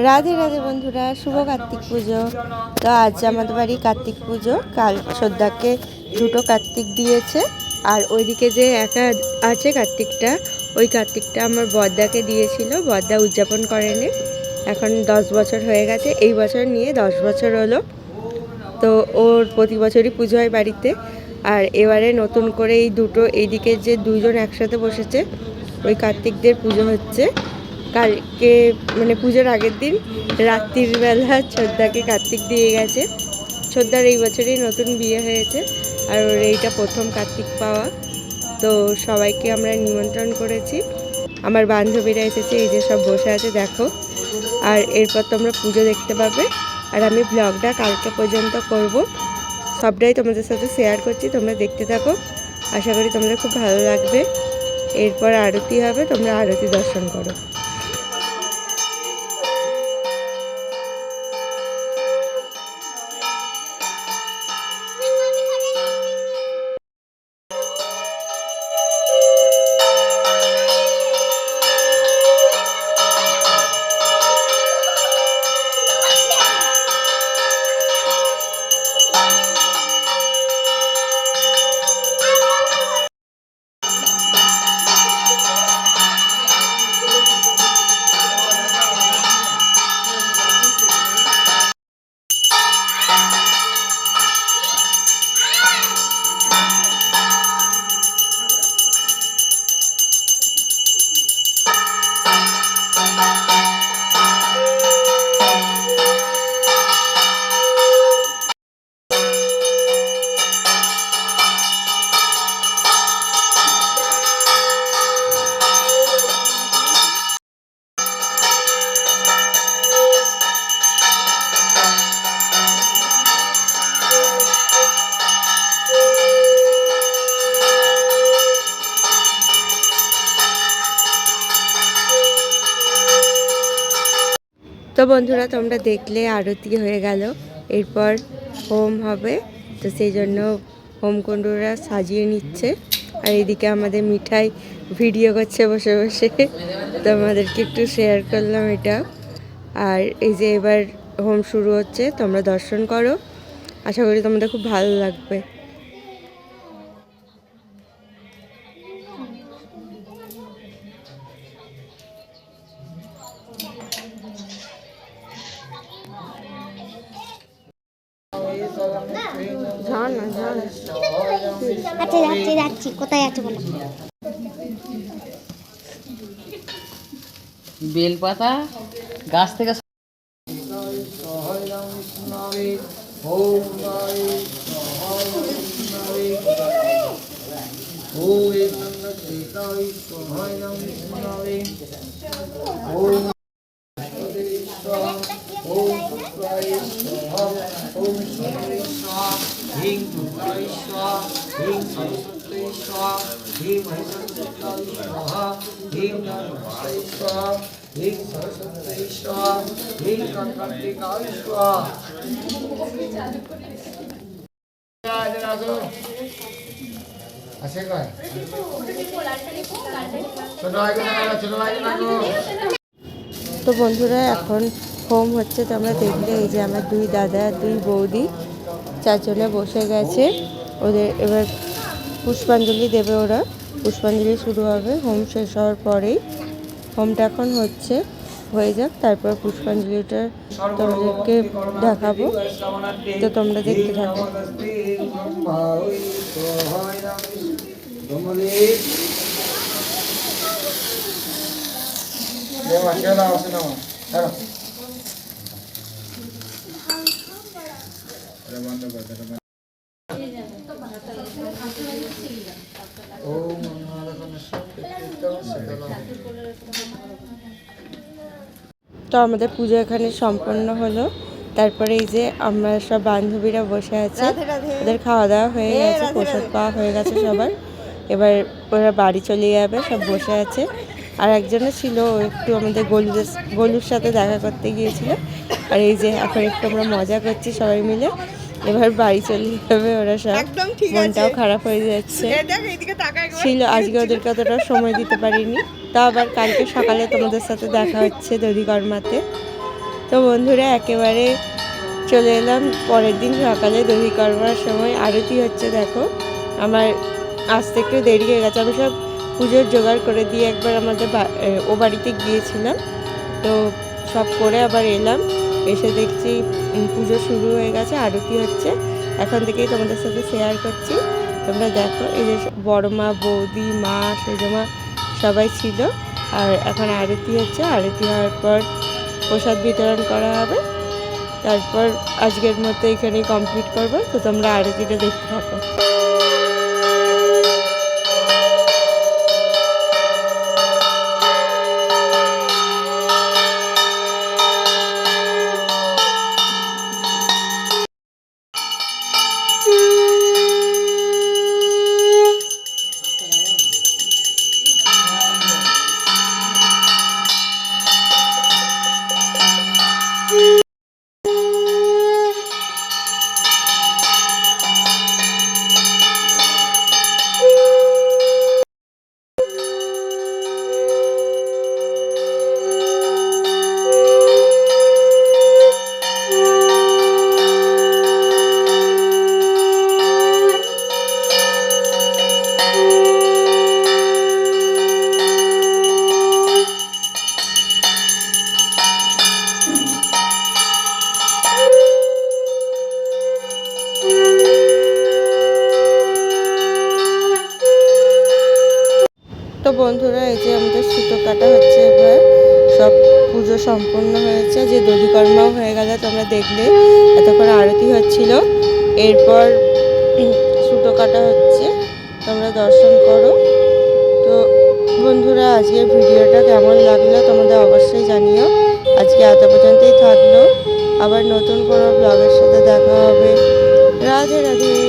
রাধে রাধে বন্ধুরা, শুভ কার্তিক পুজো। তো আজ আমাদের বাড়ি কার্তিক পুজো। কাল শ্রদ্ধাকে দুটো কার্তিক দিয়েছে, আর ওইদিকে যে একা আছে কার্তিকটা, ওই কার্তিকটা আমার বড়দাকে দিয়েছিল। বড়দা উদযাপন করেনি, এখন 10 বছর হয়ে গেছে। এই বছর নিয়ে 10 বছর হলো। তো ওর প্রতি বছরই পুজো হয় বাড়িতে। আর এবারে নতুন করে এই দুটো, এইদিকে যে দুজন একসাথে বসেছে, ওই কার্তিকদের পুজো হচ্ছে। কালকে মানে পুজোর আগের দিন রাত্রির বেলা শ্রদ্ধাকে কার্তিক দিয়ে গেছে। শ্রদ্ধার এই বছরই নতুন বিয়ে হয়েছে, আর ওর এইটা প্রথম কার্তিক পাওয়া। তো সবাইকে আমরা নিমন্ত্রণ করেছি, আমার বান্ধবীরা এসেছে, এই যে সব বসে আছে দেখো। আর এরপর তোমরা পুজো দেখতে পাবে, আর আমি ব্লগটা কালকে পর্যন্ত করব। সবটাই তোমাদের সাথে শেয়ার করছি, তোমরা দেখতে থাকো। আশা করি তোমাদের খুব ভালো লাগবে। এরপর আরতি হবে, তোমরা আরতি দর্শন করো। তো বন্ধুরা, তোমরা দেখলে আরতি হয়ে গেল, এরপর হোম হবে। তো সেই জন্য হোমকুণ্ডরা সাজিয়ে নিচ্ছে, আর এদিকে আমাদের মিঠাই ভিডিও করছে বসে বসে। তোমাদেরকে একটু শেয়ার করলাম এটা। আর এই যে এবার হোম শুরু হচ্ছে, তোমরা দর্শন করো, আশা করি তোমাদের খুব ভালো লাগবে। আচ্ছা যাচ্ছি যাচ্ছি, কোথায় যাচ্ছি বলো? বেলপাতা গাছ থেকে Hing Durai Swaha, Hing Saraswati Swaha, Hing Maheswarai Swaha, Hing Narmai Swaha, Hing Saraswati Swaha, Hing Karnatika Swaha. Asik kan? তো বন্ধুরা, এখন হোম হচ্ছে, তোমরা দেখলে। এই যে আমার দুই দাদা, দুই বৌদি, চারজনে বসে গেছে। ওদের এবার পুষ্পাঞ্জলি দেবে ওরা। পুষ্পাঞ্জলি শুরু হবে হোম শেষ হওয়ার পরেই। হোমটা এখন হচ্ছে, হয়ে যাক, তারপর পুষ্পাঞ্জলিটা তোমাদেরকে দেখাবো। তো তোমরা দেখতে থাকো। তো আমাদের পুজো এখানে সম্পন্ন হলো। তারপরে এই যে আমরা সব বান্ধবীরা বসে আছে, ওদের খাওয়া দাওয়া হয়ে গেছে, প্রসাদ পাওয়া হয়ে গেছে সবার। এবার ওরা বাড়ি চলে যাবে, সব বসে আছে। আর একজনে ছিল, একটু আমাদের গলুর সাথে দেখা করতে গিয়েছিল। আর এই যে এখন একটু আমরা মজা করছি সবাই মিলে। এবার বাড়ি চলে যাবে ওরা সব। মনটাও খারাপ হয়ে যাচ্ছে, ছিল আজকে ওদেরকে অতটা সময় দিতে পারিনি। তা আবার কালকে সকালে তোমাদের সাথে দেখা হচ্ছে দধিকর্মাতে। তো বন্ধুরা একেবারে চলে এলাম পরের দিন সকালে দধি করবার সময়। আরতি হচ্ছে দেখো, আমার আসতে একটু দেরি হয়ে গেছে। আমি সব পুজোর জোগাড় করে দিয়ে একবার আমাদের ও বাড়িতে গিয়েছিলাম, তো সব করে আবার এলাম, এসে দেখছি পুজো শুরু হয়ে গেছে, আরতি হচ্ছে। এখন থেকেই তোমাদের সাথে শেয়ার করছি, তোমরা দেখো। এই যে বড় মা, বৌদি, মা, সেজমা সবাই ছিল। আর এখন আরতি হচ্ছে, আরতি হওয়ার পর প্রসাদ বিতরণ করা হবে। তারপর আজকের মতো এখানেই কমপ্লিট করব। তো তোমরা আরতিটা দেখতে থাকো। তো বন্ধুরা, এই যে আমাদের সুতো কাটা হচ্ছে। এবার সব পুজো সম্পূর্ণ হয়েছে, যে দধিকর্মাও হয়ে গেল। তোমরা দেখলে এতক্ষণ আরতি হচ্ছিল, এরপর সুতো কাটা হচ্ছে, তোমরা দর্শন করো। তো বন্ধুরা, আজকের ভিডিওটা কেমন লাগলো তোমাদের অবশ্যই জানিও। আজকে এত পর্যন্তই থাকলো, আবার নতুন কোনো ব্লগের সাথে দেখা হবে। রাধে রাধে।